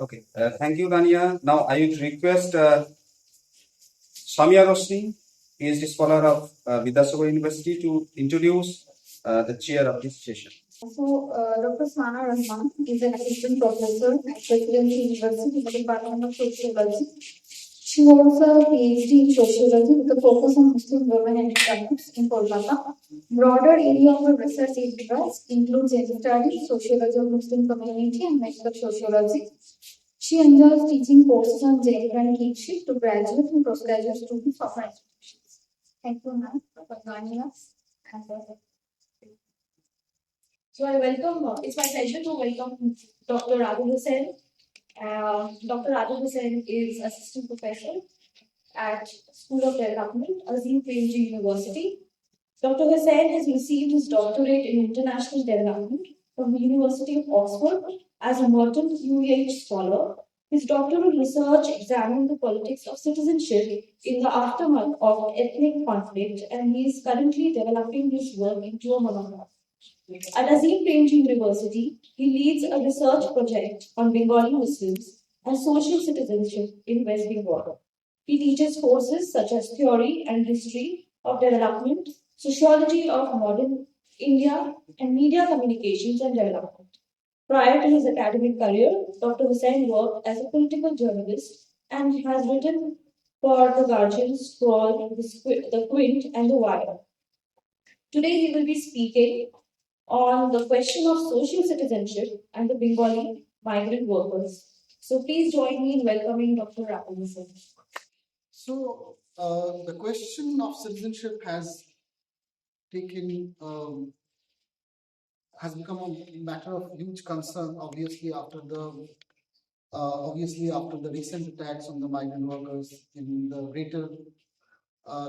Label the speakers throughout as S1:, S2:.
S1: Okay, thank you, Dania. Now I would request Samia Rosni, PhD scholar of Vidyasagar University, to introduce the chair of this session. So, Dr. Sana Rahman is an assistant professor at Presidency University in the Department of Sociology. She holds a PhD in sociology with a focus on Muslim women and tribes in Kolkata. Broader area of her research interests includes gender studies, sociology of Muslim community, and medical sociology. She enjoys teaching courses on gender and kinship to graduate and postgraduate students of her institutions. Thank you, ma'am, for joining us. So I welcome, it's my pleasure to welcome Dr. Adil Hossain. Dr. Adil Hossain is assistant professor at School of Development, Azim Premji University. Dr. Hossain has received his doctorate in international development from the University of Oxford as a Merton UEH scholar. His doctoral research examined the politics of citizenship in the aftermath of ethnic conflict, and he is currently developing his work into a monograph. At Azim Premji University, he leads a research project on Bengali Muslims and social citizenship in West Bengal. He teaches courses such as theory and history of development, sociology of modern India, and media communications and development. Prior to his academic career, Dr. Hossain worked as a political journalist and has written for The Guardian, Scroll, The Quint, and The Wire. Today, he will be speaking on the question of social citizenship and the Bengali migrant workers. So please join me in welcoming Dr. Rahman.
S2: So the question of citizenship taken has become a matter of huge concern. Obviously after the recent attacks on the migrant workers in the greater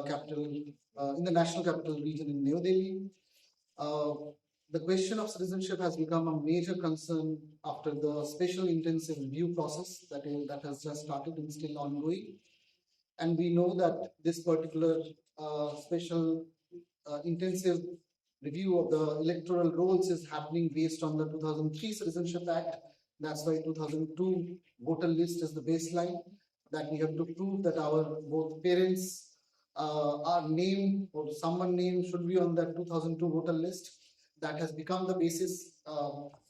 S2: capital, in the national capital region in New Delhi. The question of citizenship has become a major concern after the special intensive review process that has just started and still ongoing. And we know that this particular special intensive review of the electoral rolls is happening based on the 2003 Citizenship Act. That's why 2002 voter list is the baseline, that we have to prove that our both parents our name or someone name should be on that 2002 voter list. That has become the basis.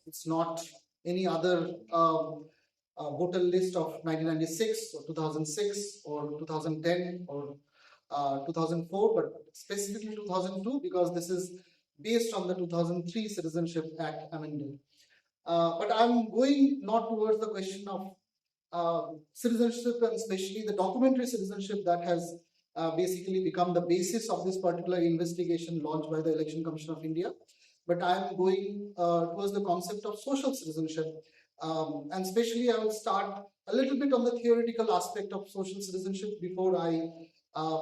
S2: It's not any other voter list of 1996 or 2006 or 2010 or 2004, but specifically 2002, because this is based on the 2003 Citizenship Act amendment. But I'm going not towards the question of citizenship, and especially the documentary citizenship that has basically become the basis of this particular investigation launched by the Election Commission of India. But I'm going towards the concept of social citizenship. And especially I will start a little bit on the theoretical aspect of social citizenship before I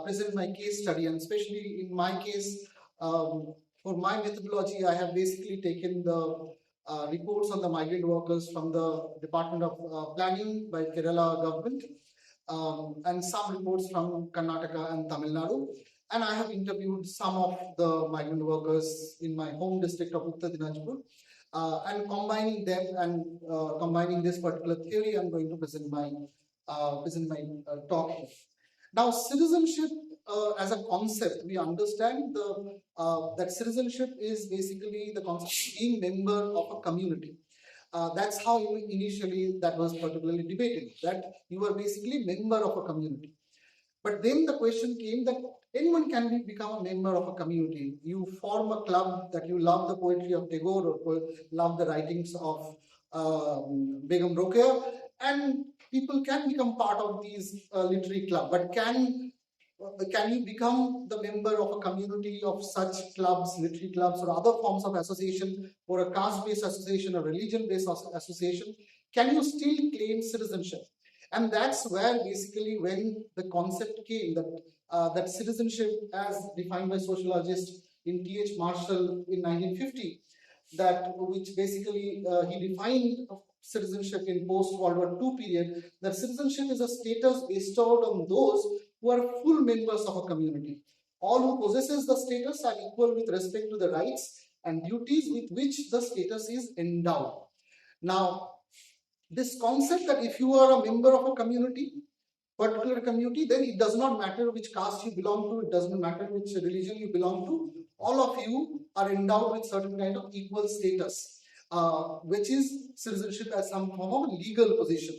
S2: present my case study. And especially in my case, for my methodology, I have basically taken the reports on the migrant workers from the Department of Planning by Kerala government, and some reports from Karnataka and Tamil Nadu. And I have interviewed some of the migrant workers in my home district of Uttar Dinajpur. And combining them and combining this particular theory, I'm going to present my talk. Now, citizenship as a concept, we understand that citizenship is basically the concept of being member of a community. That's how initially that was particularly debated, that you are basically member of a community. But then the question came that anyone can become a member of a community. You form a club that you love the poetry of Tagore or love the writings of Begum Rokeya, and people can become part of these literary club. But can you become the member of a community of such clubs, literary clubs, or other forms of association, or a caste-based association, or religion-based association? Can you still claim citizenship? And that's where basically when the concept came that citizenship, as defined by sociologist in T.H. Marshall in 1950, which basically he defined citizenship in post-World War II period, that citizenship is a status bestowed on those who are full members of a community. All who possesses the status are equal with respect to the rights and duties with which the status is endowed. Now, this concept that if you are a member of a community, particular community, then it does not matter which caste you belong to, it doesn't matter which religion you belong to, all of you are endowed with certain kind of equal status, which is citizenship as some form of legal position.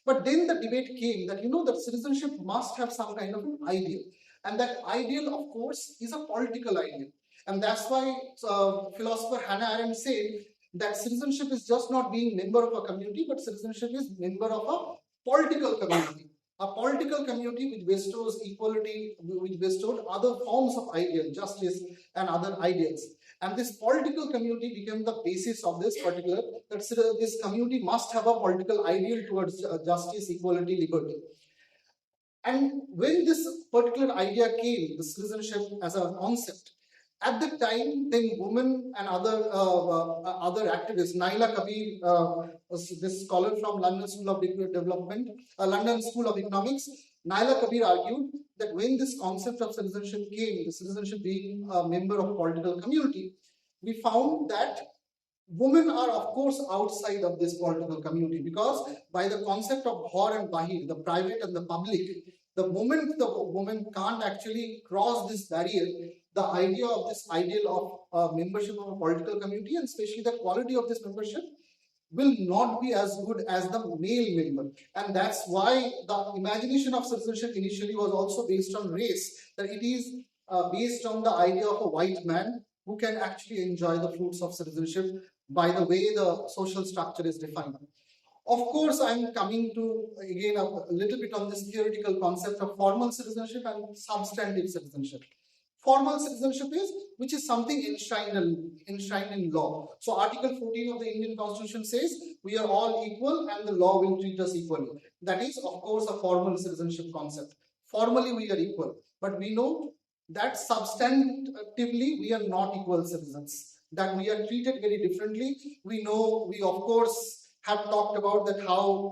S2: But then the debate came that that citizenship must have some kind of an ideal, and that ideal, of course, is a political ideal, and that's why philosopher Hannah Arendt said that citizenship is just not being member of a community, but citizenship is member of a political community. A political community which bestows equality, which bestowed other forms of ideal, justice, and other ideals. And this political community became the basis of this particular, that this community must have a political ideal towards justice, equality, liberty. And when this particular idea came, the citizenship as a concept, at the time, then women and other activists, Naila Kabir, this scholar from London School of Development, London School of Economics, Naila Kabir argued that when this concept of citizenship came, the citizenship being a member of a political community, we found that women are, of course, outside of this political community, because by the concept of Bhor and Bahir, the private and the public, the moment the woman can't actually cross this barrier, the idea of this ideal of membership of a political community, and especially the quality of this membership, will not be as good as the male member. And that's why the imagination of citizenship initially was also based on race, that it is based on the idea of a white man who can actually enjoy the fruits of citizenship by the way the social structure is defined. Of course, I'm coming to again a little bit on this theoretical concept of formal citizenship and substantive citizenship. Formal citizenship is which is something enshrined in law. So Article 14 of the Indian Constitution says we are all equal and the law will treat us equally. That is, of course, a formal citizenship concept. Formally we are equal, but we know that substantively we are not equal citizens, that we are treated very differently. We know, we of course have talked about that how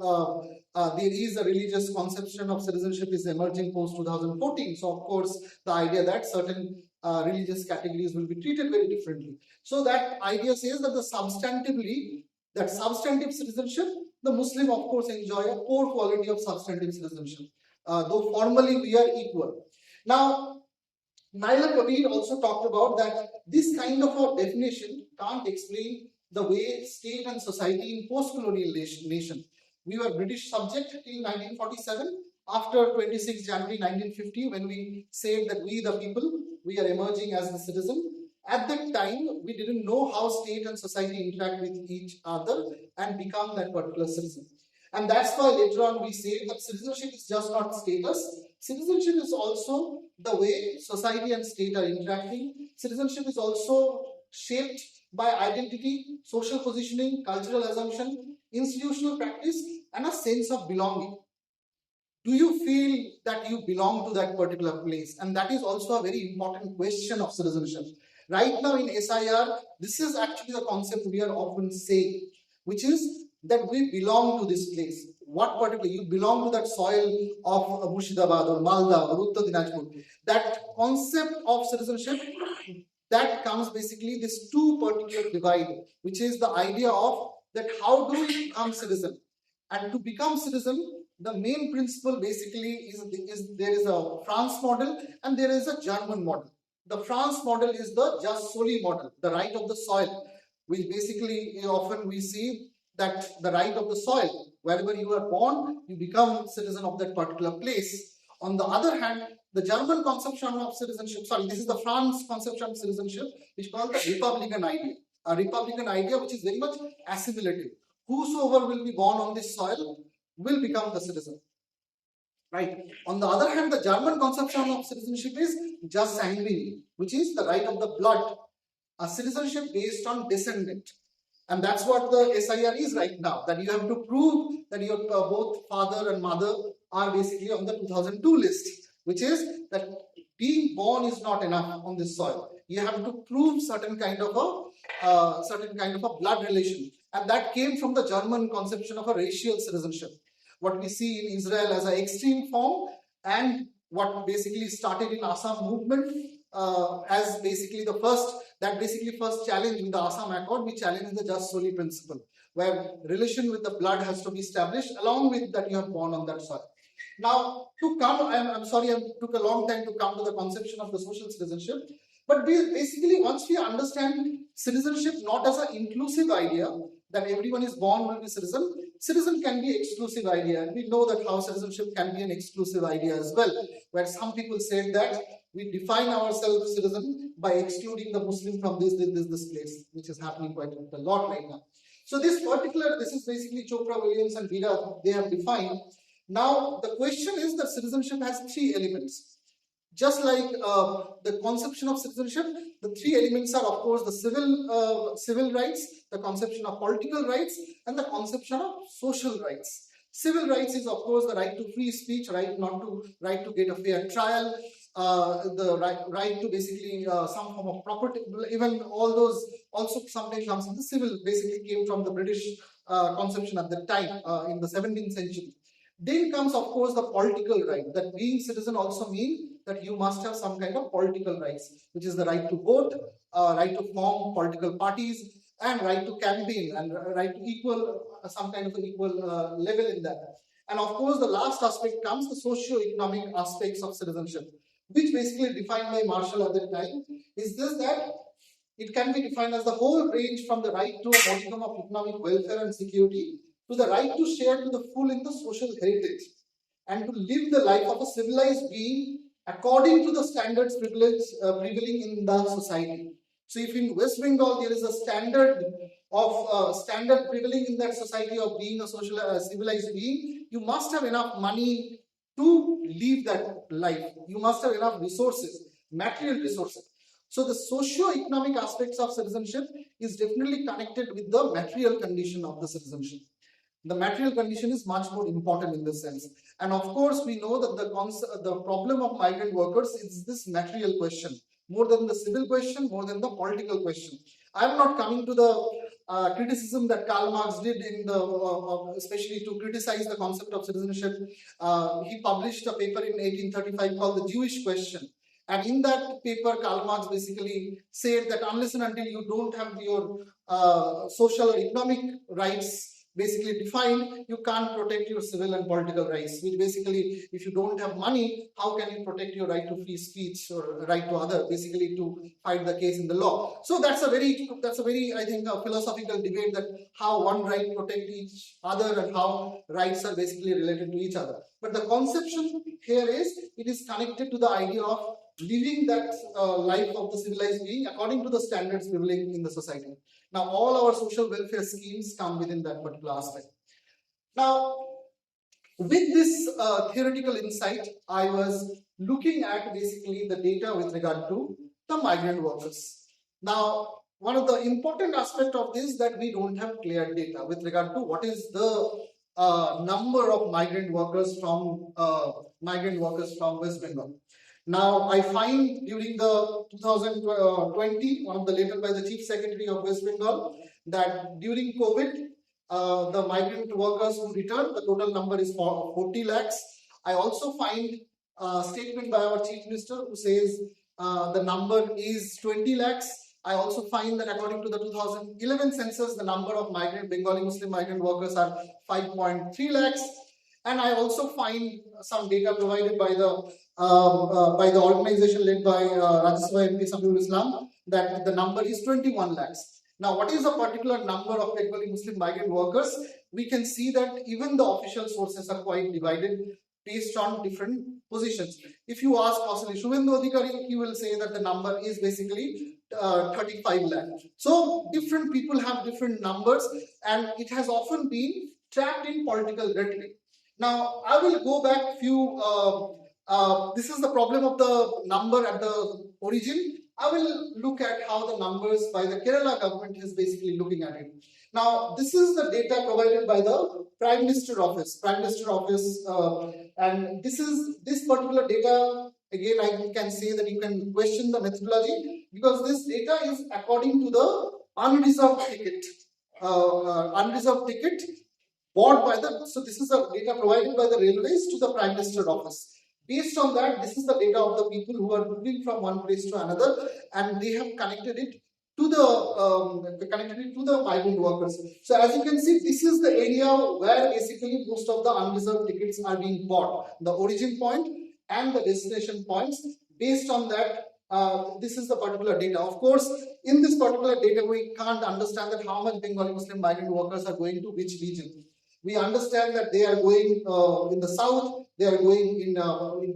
S2: there is a religious conception of citizenship is emerging post 2014. So of course the idea that certain religious categories will be treated very differently. So that idea says that that substantive citizenship, the Muslim of course enjoy a poor quality of substantive citizenship, though formally we are equal. Now, Naila Kabir also talked about that this kind of a definition can't explain the way state and society in post-colonial nation. We were British subject till 1947. After 26 January 1950, when we said that we the people, we are emerging as the citizen, at that time, we didn't know how state and society interact with each other and become that particular citizen. And that's why later on we say that citizenship is just not status. Citizenship is also the way society and state are interacting. Citizenship is also shaped by identity, social positioning, cultural assumption, institutional practice, and a sense of belonging. Do you feel that you belong to that particular place? And that is also a very important question of citizenship. Right now in SIR, this is actually the concept we are often saying, which is that we belong to this place. What particular, you belong to that soil of Murshidabad or Malda or Uttar Dinajpur. That concept of citizenship, that comes basically this two particular divide, which is the idea of that how do we become citizen? And to become citizen, the main principle basically is there is a France model and there is a German model. The France model is the jus soli model, the right of the soil, which basically often we see that the right of the soil, wherever you are born, you become citizen of that particular place. On the other hand, the German conception of citizenship, this is the France conception of citizenship, which is called the Republican idea. A Republican idea which is very much assimilative. Whosoever will be born on this soil will become the citizen. Right. On the other hand, the German conception of citizenship is jus sanguinis, which is the right of the blood, a citizenship based on descendant. And that's what the SIR is right now, that you have to prove that your both father and mother are basically on the 2002 list, which is that being born is not enough on this soil. You have to prove certain kind of a blood relation, and that came from the German conception of a racial citizenship. What we see in Israel as an extreme form, and what basically started in Assam movement as basically the first challenge in the Assam Accord, we challenged the jus soli principle, where relation with the blood has to be established, along with that you have born on that soil. Now, to come, I'm sorry, I took a long time to come to the conception of the social citizenship. But basically, once we understand citizenship not as an inclusive idea, that everyone is born will be citizen, citizen can be exclusive idea. And we know that how citizenship can be an exclusive idea as well, where some people said that we define ourselves citizen by excluding the Muslim from this place, which is happening quite a lot right now. So this is basically Chopra, Williams, and Vida, they have defined. Now, the question is that citizenship has three elements. Just like the conception of citizenship, the three elements are, of course, the civil rights, the conception of political rights, and the conception of social rights. Civil rights is, of course, the right to free speech, right to get a fair trial, the right to basically some form of property. Even all those also sometimes comes from the civil. Basically, came from the British conception at that time in the 17th century. Then comes, of course, the political right. That being citizen also means that you must have some kind of political rights, which is the right to vote, right to form political parties, and right to campaign, and right to equal some kind of an equal level in that. And of course, the last aspect comes the socio-economic aspects of citizenship, which basically defined by Marshall at that time is this, that it can be defined as the whole range from the right to a modicum of economic welfare and security to the right to share to the full in the social heritage and to live the life of a civilized being according to the standards prevailing in the society. So if in West Bengal there is a standard prevailing in that society of being a social civilized being, you must have enough money to live that life. You must have enough resources, material resources. So the socio-economic aspects of citizenship is definitely connected with the material condition of the citizenship. The material condition is much more important in this sense. And of course, we know that the problem of migrant workers is this material question, more than the civil question, more than the political question. I'm not coming to the criticism that Karl Marx did in the, especially to criticize the concept of citizenship. He published a paper in 1835 called The Jewish Question. And in that paper, Karl Marx basically said that unless and until you don't have your social or economic rights basically defined, you can't protect your civil and political rights. Which basically, if you don't have money, how can you protect your right to free speech or right to other, basically to fight the case in the law? So that's a very, I think, a philosophical debate, that how one right protect each other and how rights are basically related to each other. But the conception here is, it is connected to the idea of living that life of the civilized being according to the standards prevailing in the society. Now, all our social welfare schemes come within that particular aspect. Now, with this theoretical insight, I was looking at basically the data with regard to the migrant workers. Now, one of the important aspects of this is that we don't have clear data with regard to what is the number of migrant workers from West Bengal. Now, I find during the 2020, one of the letter by the Chief Secretary of West Bengal, that during COVID, the migrant workers who returned, the total number is 40 lakhs. I also find a statement by our Chief Minister who says the number is 20 lakhs. I also find that according to the 2011 census, the number of Bengali Muslim migrant workers are 5.3 lakhs. And I also find some data provided by the organization led by Rajya Sabha MP Safiul Islam, that the number is 21 lakhs. Now, what is the particular number of Bengali Muslim migrant workers? We can see that even the official sources are quite divided based on different positions. If you ask possibly Shubhendu Adhikari, he will say that the number is basically 35 lakhs. So different people have different numbers, and it has often been trapped in political rhetoric. Now, I will go back few. This is the problem of the number at the origin. I will look at how the numbers by the Kerala government is basically looking at it. Now, this is the data provided by the Prime Minister Office. And this particular data. Again, I can say that you can question the methodology, because this data is according to the unreserved ticket. Unreserved ticket bought by so this is the data provided by the railways to the Prime Minister Office. Based on that, this is the data of the people who are moving from one place to another, and they have connected it to the connectivity to the migrant workers. So as you can see, this is the area where basically most of the unreserved tickets are being bought, the origin point and the destination points. Based on that, this is the particular data. Of course, in this particular data, we can't understand that how much Bengali Muslim migrant workers are going to which region. We understand that they are going in the south, they are going in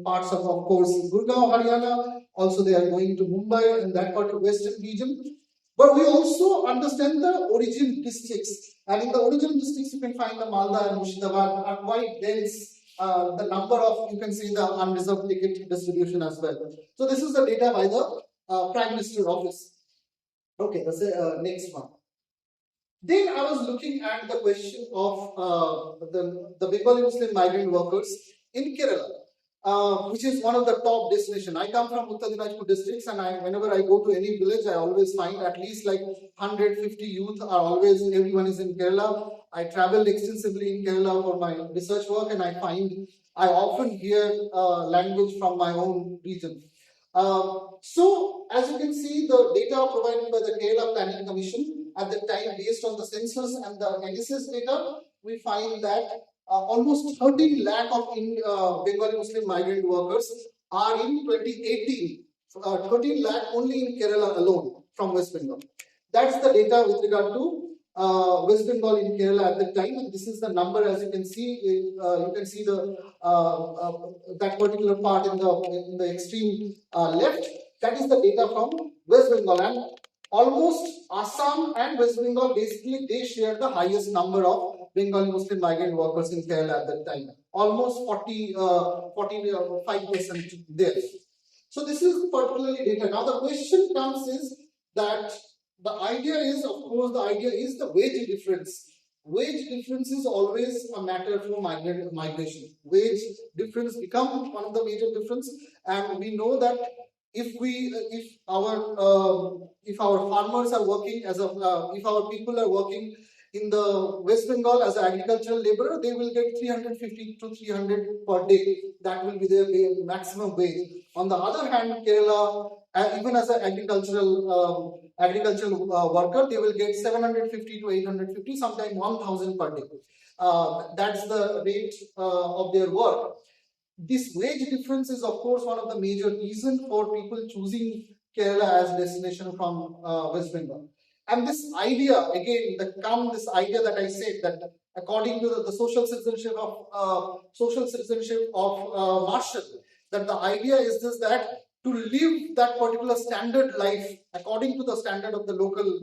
S2: parts of course, Gurgaon, Haryana. Also, they are going to Mumbai and that part of western region. But we also understand the origin districts. And in the origin districts, you can find the Malda and Murshidabad are quite dense. The number of, you can see the unreserved ticket distribution as well. So this is the data by the Prime Minister Office. Okay, that's the next one. Then I was looking at the question of the Bengali Muslim migrant workers in Kerala, which is one of the top destinations. I come from Uttar Dinajpur districts, and whenever I go to any village, I always find at least like 150 youth are always, everyone is in Kerala. I traveled extensively in Kerala for my research work, and I often hear language from my own region. So, as you can see, the data provided by the Kerala Planning Commission at the time, based on the census and the NSS data, we find that almost 13 lakh of Bengali Muslim migrant workers are in 2018. 13 lakh only in Kerala alone from West Bengal. That's the data with regard to West Bengal in Kerala at the time, and this is the number. As you can see, you can see the that particular part in the extreme left. That is the data from West Bengal, and almost Assam and West Bengal basically they share the highest number of Bengali Muslim migrant workers in Kerala at that time, almost 45% there. So this is particularly data. Now the question comes is that the idea is, of course, the wage difference. Wage difference is always a matter for migration. Wage difference becomes one of the major difference, and we know that if our farmers are working if our people are working in the West Bengal as an agricultural laborer, they will get 350 to 300 per day. That will be their maximum wage. On the other hand, Kerala, even as an agricultural worker, they will get 750 to 850, sometimes 1,000 per day. That's the rate of their work. This wage difference is, of course, one of the major reasons for people choosing Kerala as destination from West Bengal. And this idea, again, this idea that I said that according to the social citizenship of Marshall, that the idea is this, that to live that particular standard life according to the standard of the local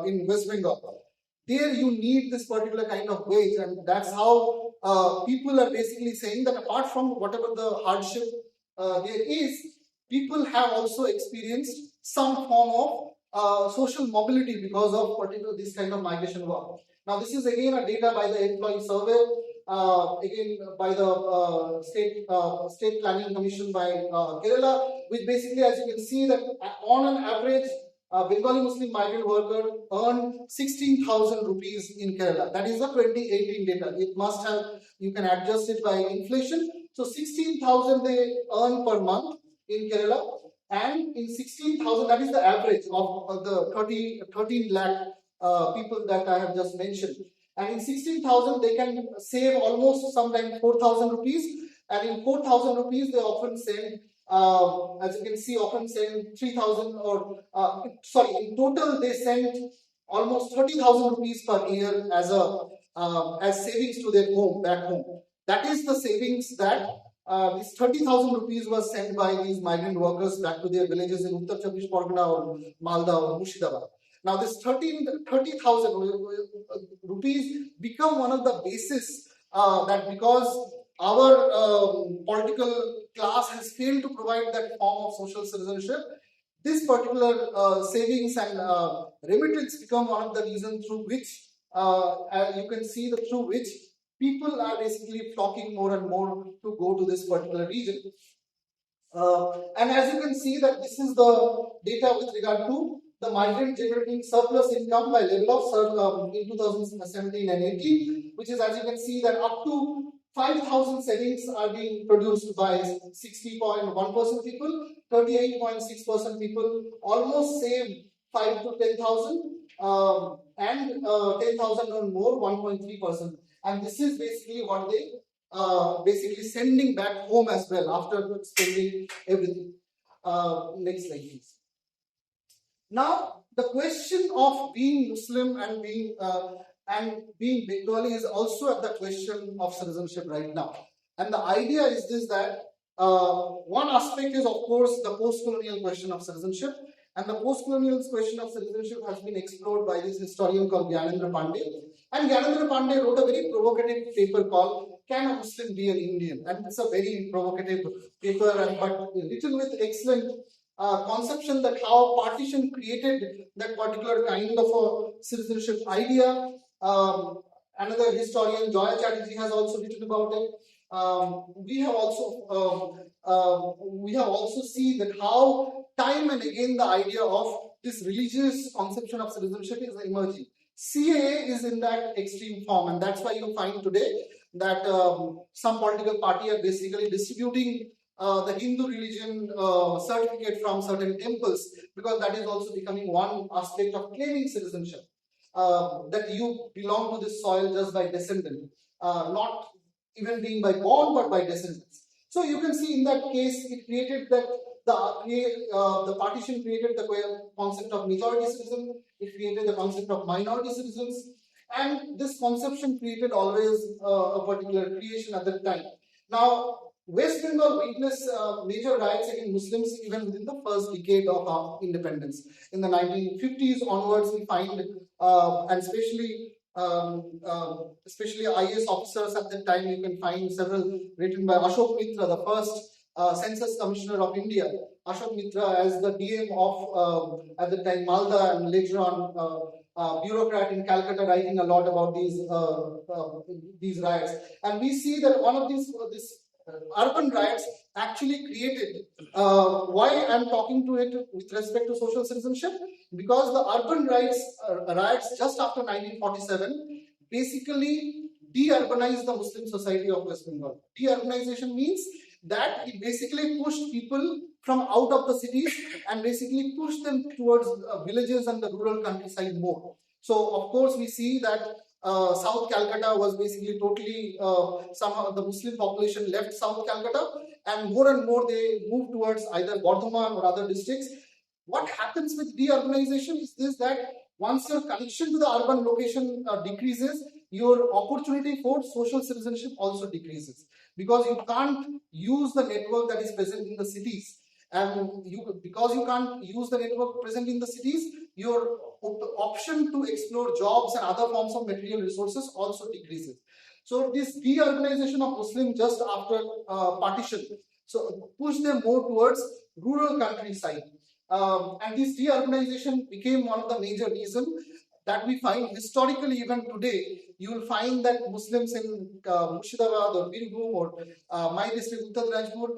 S2: in West Bengal, there you need this particular kind of wage, and that's how people are basically saying that apart from whatever the hardship there is, people have also experienced some form of social mobility because of particular this kind of migration work. Now this is again a data by the employee survey, again by the state planning commission by Kerala, which basically, as you can see, that on an average Bengali Muslim migrant worker earn 16,000 rupees in Kerala. That is the 2018 data. It must have, you can adjust it by inflation. So 16,000 they earn per month in Kerala, and in 16,000, that is the average of the 13 lakh people that I have just mentioned. And in 16,000, they can save almost sometimes 4,000 rupees. And in 4,000 rupees, they often send, as you can see, often send 3,000 or, in total, they send almost 30,000 rupees per year as savings to their home, back home. That is the savings that this 30,000 rupees was sent by these migrant workers back to their villages in Uttar Pradesh, Pargana or Malda or Murshidabad. Now this 30,000 rupees become one of the basis that because our political class has failed to provide that form of social citizenship, this particular savings and remittance become one of the reasons through which you can see through which people are basically flocking more and more to go to this particular region. And as you can see that this is the data with regard to the migrant generating surplus income by level of in 2017 and 18, which is, as you can see, that up to 5,000 savings are being produced by 60.1% people, 38.6% people almost save 5 to 10,000, and 10,000 or more, 1.3%. And this is basically what they basically sending back home as well after spending everything. Next slide, please. Now, the question of being Muslim and being Bengali is also at the question of citizenship right now. And the idea is this, that one aspect is, of course, the post-colonial question of citizenship. And the post-colonial question of citizenship has been explored by this historian called Gyanendra Pandey. And Gyanendra Pandey wrote a very provocative paper called "Can a Muslim be an Indian?" And it's a very provocative paper, but written with excellent conception that how partition created that particular kind of a citizenship idea. Another historian, Joya Chatterjee, has also written about it. We have also seen that how time and again the idea of this religious conception of citizenship is emerging. CAA is in that extreme form, and that's why you find today that some political party are basically distributing the Hindu religion certificate from certain temples, because that is also becoming one aspect of claiming citizenship, that you belong to this soil just by descendant, not even being by born but by descendants. So you can see in that case it created that the partition created the concept of majority citizen, it created the concept of minority citizens, and this conception created always a particular creation at that time. Now, West Bengal witnessed major riots against Muslims even within the first decade of our independence. In the 1950s onwards, we find, and especially IAS officers at that time, you can find several written by Ashok Mitra, the first Census Commissioner of India. Ashok Mitra as the DM of, at the time, Malda, and later on bureaucrat in Calcutta, writing a lot about these riots. And we see that one of these urban riots actually created. Why I'm talking to it with respect to social citizenship? Because the urban riots just after 1947 basically de-urbanized the Muslim society of West Bengal. De-urbanization means that it basically pushed people from out of the cities and basically pushed them towards villages and the rural countryside more. So, of course, we see that South Calcutta was basically totally, somehow the Muslim population left South Calcutta, and more they moved towards either Bardhaman or other districts. What happens with de-urbanization is this, that once your connection to the urban location decreases, your opportunity for social citizenship also decreases, because you can't use the network that is present in the cities. And because you can't use the network present in the cities, your option to explore jobs and other forms of material resources also decreases. So this de-urbanization of Muslims just after partition, so push them more towards rural countryside. And this de-urbanization became one of the major reasons that we find historically. Even today, you will find that Muslims in Murshidabad or Birbhum or my district, Uttar Dinajpur,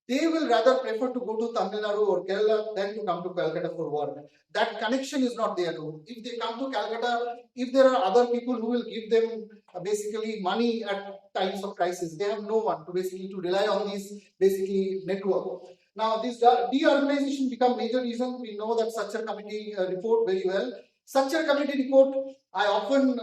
S2: they will rather prefer to go to Tamil Nadu or Kerala than to come to Calcutta for work. That connection is not there. If they come to Calcutta, if there are other people who will give them basically money at times of crisis, they have no one to basically to rely on these basically network. Now, this de-urbanization become major reason. We know that Sachar Committee report very well. Sachar Committee report, I often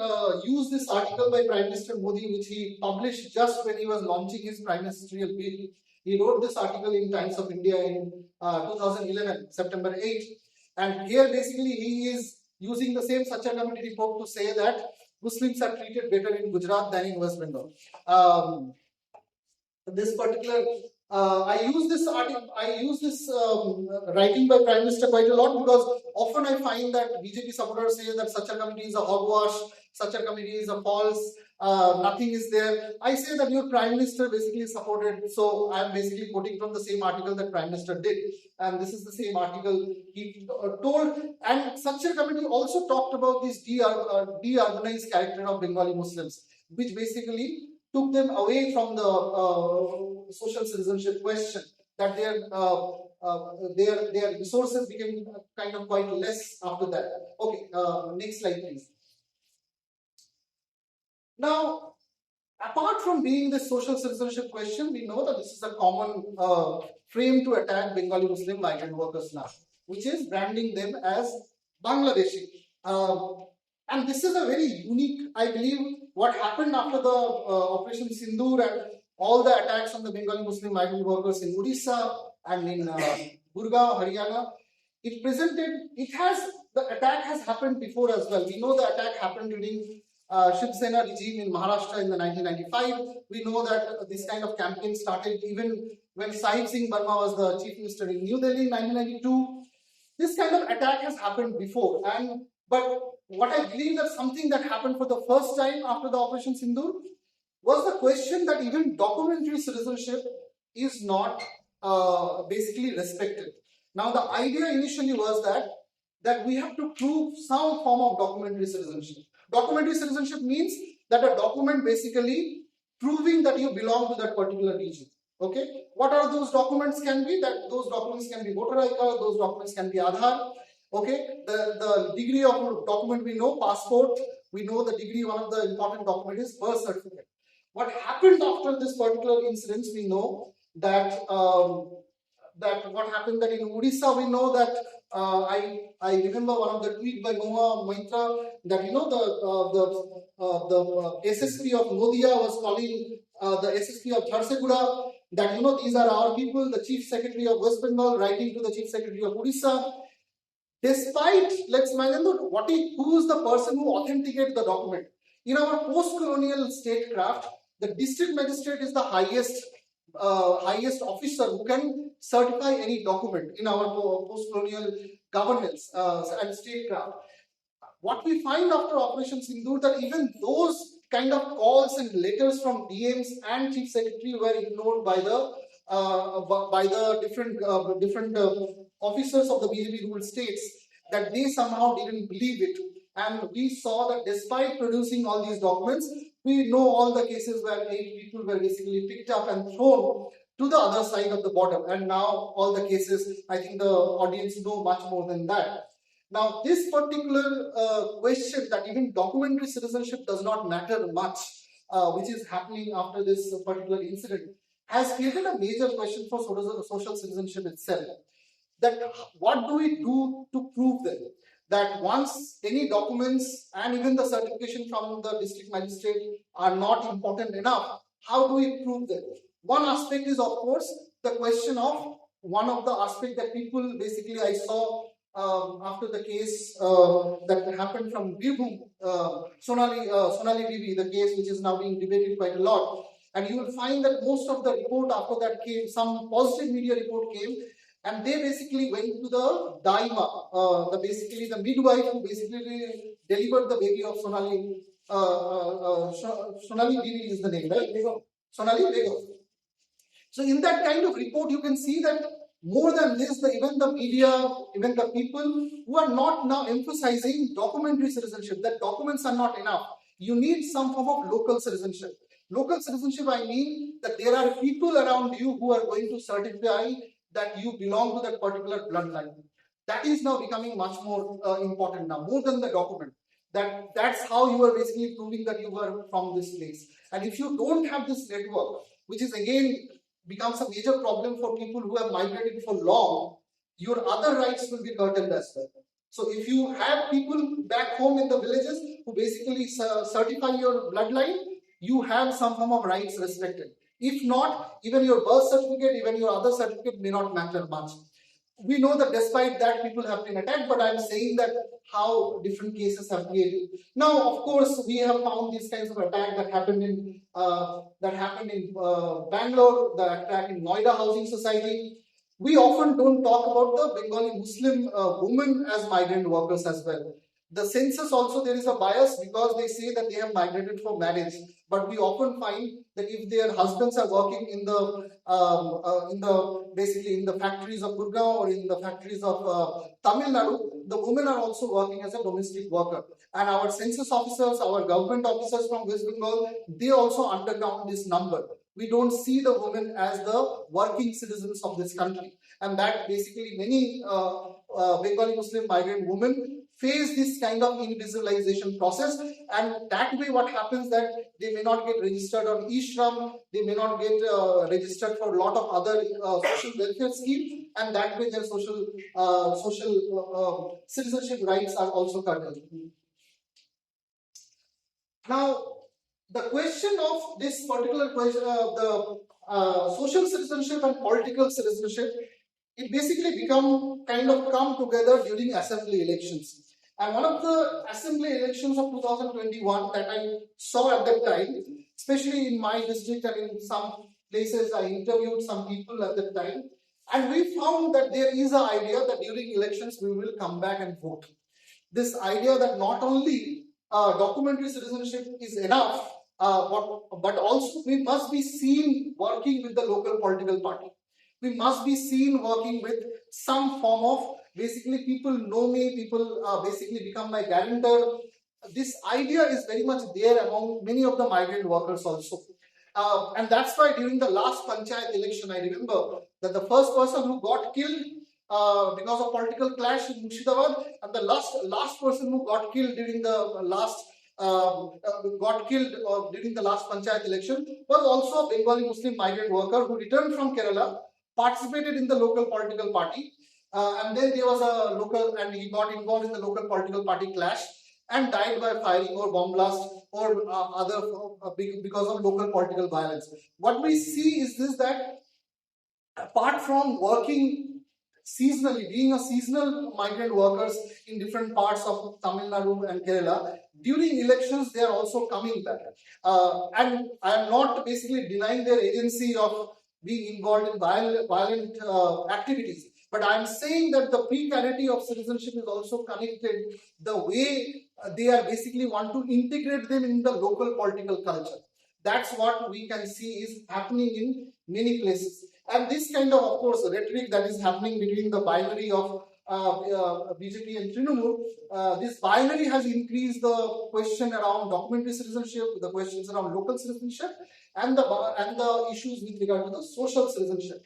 S2: use this article by Prime Minister Modi, which he published just when he was launching his prime ministerial bill. He wrote this article in Times of India in 2011, September 8. And here basically he is using the same Sachar Committee report to say that Muslims are treated better in Gujarat than in West Bengal. This particular I use this writing by Prime Minister quite a lot, because often I find that BJP supporters say that such a committee is a hogwash, such a committee is a false, nothing is there. I say that your Prime Minister basically supported, so I am basically quoting from the same article that Prime Minister did, and this is the same article he told. And such a committee also talked about this de-urbanized character of Bengali Muslims, which basically took them away from the social citizenship question, that their resources became kind of quite less after that. Okay, next slide, please. Now, apart from being the social citizenship question, we know that this is a common frame to attack Bengali Muslim migrant workers now, which is branding them as Bangladeshi. And this is a very unique, I believe, what happened after the Operation Sindoor and all the attacks on the Bengali Muslim migrant workers in Odisha and in Gurgaon, Haryana. The attack has happened before as well. We know the attack happened during Shiv Sena regime in Maharashtra in the 1995. We know that this kind of campaign started even when Sahib Singh Burma was the chief minister in New Delhi in 1992. This kind of attack has happened before, but what I believe that something that happened for the first time after the Operation Sindoor was the question that even documentary citizenship is not basically respected. Now, the idea initially was that we have to prove some form of documentary citizenship. Documentary citizenship means that a document basically proving that you belong to that particular region. Okay, what are those documents? Can be that those documents can be voter ID card, those documents can be Aadhaar. Okay, the degree of document we know, passport. We know the degree. One of the important document is birth certificate. What happened after this particular incident? We know that what happened that in Odisha, we know that I remember one of the tweet by Moha Maitra that the SSP of Nodia was calling the SSP of Jharsuguda that these are our people. The Chief Secretary of West Bengal writing to the Chief Secretary of Odisha. Despite, let's imagine who is the person who authenticates the document. In our post-colonial statecraft, the district magistrate is the highest officer who can certify any document in our post-colonial governance and statecraft. What we find after Operation Sindoor that even those kind of calls and letters from DMs and Chief Secretary were ignored by the different officers of the BJP ruled states, that they somehow didn't believe it. And we saw that despite producing all these documents, we know all the cases where 8 people were basically picked up and thrown to the other side of the border. And now all the cases, I think the audience know much more than that. Now, this particular question that even documentary citizenship does not matter much, which is happening after this particular incident, has created a major question for social citizenship itself. That what do we do to prove them? That once any documents and even the certification from the district magistrate are not important enough, how do we prove them? One aspect is, of course, the question of one of the aspects that people basically I saw after the case that happened from Birbhum, Sonali Bibi, the case which is now being debated quite a lot. And you will find that most of the report after that came, some positive media report came, and they basically went to the Daima, the midwife who basically delivered the baby of Sonali. Sonali Bibi is the name, right? Sonali Bego. So in that kind of report, you can see that more than this, even the media, even the people who are not now emphasizing documentary citizenship, that documents are not enough. You need some form of local citizenship. Local citizenship, I mean that there are people around you who are going to certify that you belong to that particular bloodline. That is now becoming much more important now, more than the document. That's how you are basically proving that you were from this place. And if you don't have this network, which is again becomes a major problem for people who have migrated for long, your other rights will be curtailed as well. So if you have people back home in the villages who basically certify your bloodline, you have some form of rights respected. If not, even your birth certificate, even your other certificate may not matter much. We know that despite that, people have been attacked, but I'm saying that how different cases have created. Now, of course, we have found these kinds of attack that happened in Bangalore, the attack in Noida Housing Society. We often don't talk about the Bengali Muslim women as migrant workers as well. The census also, there is a bias because they say that they have migrated for marriage, but we often find that if their husbands are working in the factories of Gurgaon or in the factories of Tamil Nadu, the women are also working as a domestic worker. And our census officers, our government officers from West Bengal, they also undercount this number. We don't see the women as the working citizens of this country. And that basically many Bengali Muslim migrant women face this kind of invisibilization process, and that way what happens that they may not get registered on e-shram, they may not get registered for a lot of other social welfare schemes, and that way their social citizenship rights are also curtailed. Now, the question of this particular question, the social citizenship and political citizenship, it basically come together during assembly elections. And one of the assembly elections of 2021 that I saw at that time, especially in my district and in some places, I interviewed some people at that time, and we found that there is an idea that during elections we will come back and vote. This idea that not only documentary citizenship is enough, but also we must be seen working with the local political party. We must be seen working with some form of basically people know me, people basically become my guarantor. This idea is very much there among many of the migrant workers also. And that's why during the last panchayat election, I remember that the first person who got killed because of political clash in Murshidabad, and the last person who got killed during the last panchayat election was also a Bengali Muslim migrant worker who returned from Kerala, participated in the local political party, and then there was a local, and he got involved in the local political party clash and died by firing or bomb blast or other because of local political violence. What we see is this, that apart from working seasonally, being a seasonal migrant workers in different parts of Tamil Nadu and Kerala, during elections they are also coming back. And I am not basically denying their agency of being involved in violent activities. But I am saying that the precarity of citizenship is also connected the way they are basically want to integrate them in the local political culture. That's what we can see is happening in many places. And this kind of course, rhetoric that is happening between the binary of BJP and Trinamool, this binary has increased the question around documentary citizenship, the questions around local citizenship, and the issues with regard to the social citizenship.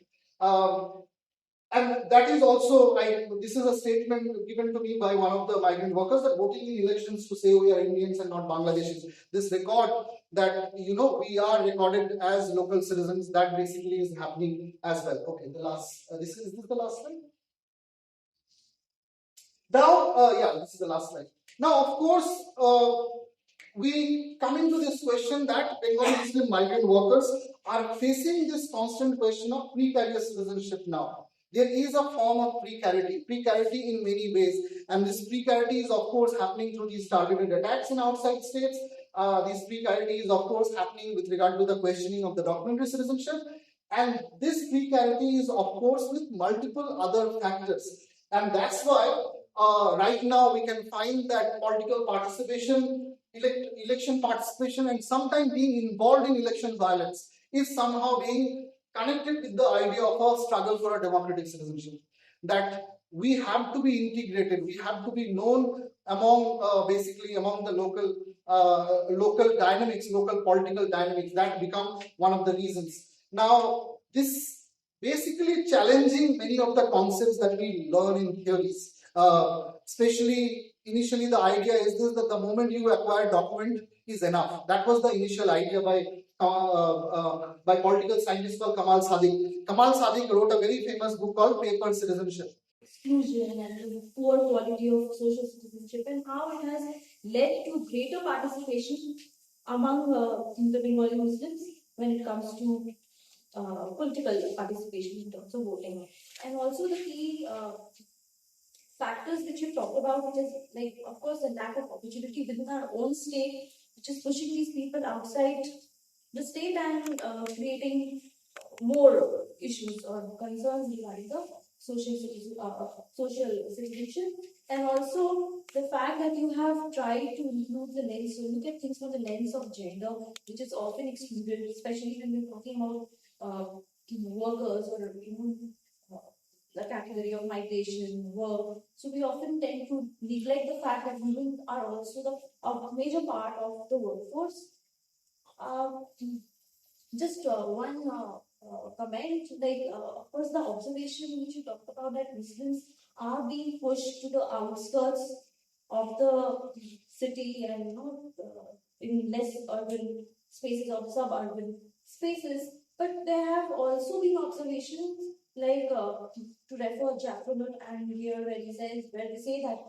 S2: And that is also, this is a statement given to me by one of the migrant workers, that voting in elections to say we are Indians and not Bangladeshis. This record that, we are recorded as local citizens, that basically is happening as well. Okay, the last, is this the last slide? Now, this is the last slide. Now, of course, we come into this question that Bengali Muslim migrant workers are facing this constant question of precarious citizenship now. There is a form of precarity in many ways, and this precarity is of course happening through these targeted attacks in outside states. This precarity is of course happening with regard to the questioning of the documentary citizenship, and this precarity is of course with multiple other factors, and that's why right now we can find that political participation, election participation, and sometimes being involved in election violence is somehow being connected with the idea of a struggle for a democratic citizenship. That we have to be integrated, we have to be known among basically among the local dynamics, local political dynamics. That become one of the reasons. Now, this basically challenging many of the concepts that we learn in theories. Especially initially the idea is this, that the moment you acquire document is enough. That was the initial idea by political scientist called Kamal Sadiq. Kamal Sadiq wrote a very famous book called Paper Citizenship.
S1: Exclusion and the poor quality of social citizenship, and how it has led to greater participation among the Bengali Muslims when it comes to political participation in terms of voting. And also the key factors which you talked about, which is like, of course, the lack of opportunity within our own state, which is pushing these people outside the state and creating more issues or concerns regarding the social citizenship, and also the fact that you have tried to include the lens, so look at things from the lens of gender, which is often excluded, especially when we're talking about workers or the category of migration, work. So we often tend to neglect the fact that women are also a major part of the workforce. Just one comment, like of course the observation which you talked about, that Muslims are being pushed to the outskirts of the city and in less urban spaces or suburban spaces. But there have also been observations like to refer Jaffrman and here where they say that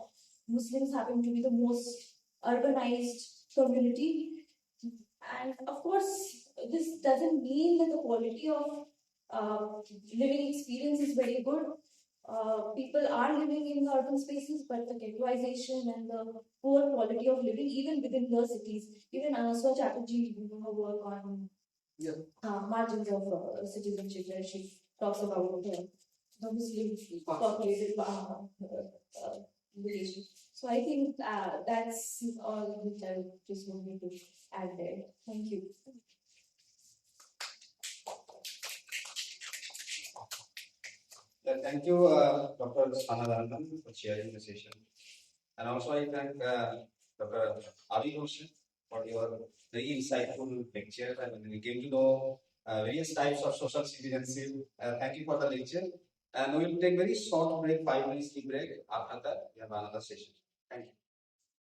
S1: Muslims happen to be the most urbanized community. And of course, this doesn't mean that the quality of living experience is very good. People are living in urban spaces, but the ghettoization and the poor quality of living, even within the cities, even Anaswa Chatterjee, her work on margins of citizenship, where she talks about the Muslim populated village. So I think that's all which I just wanted to add there. Thank you.
S3: Thank you, Dr. Sanadanan, for sharing the session. And also, I thank Dr. Adil for your very insightful lecture. And we came to know various types of social citizenship. Thank you for the lecture. And we will take very short break, 5 minutes break. After that, we have another session. Thank you.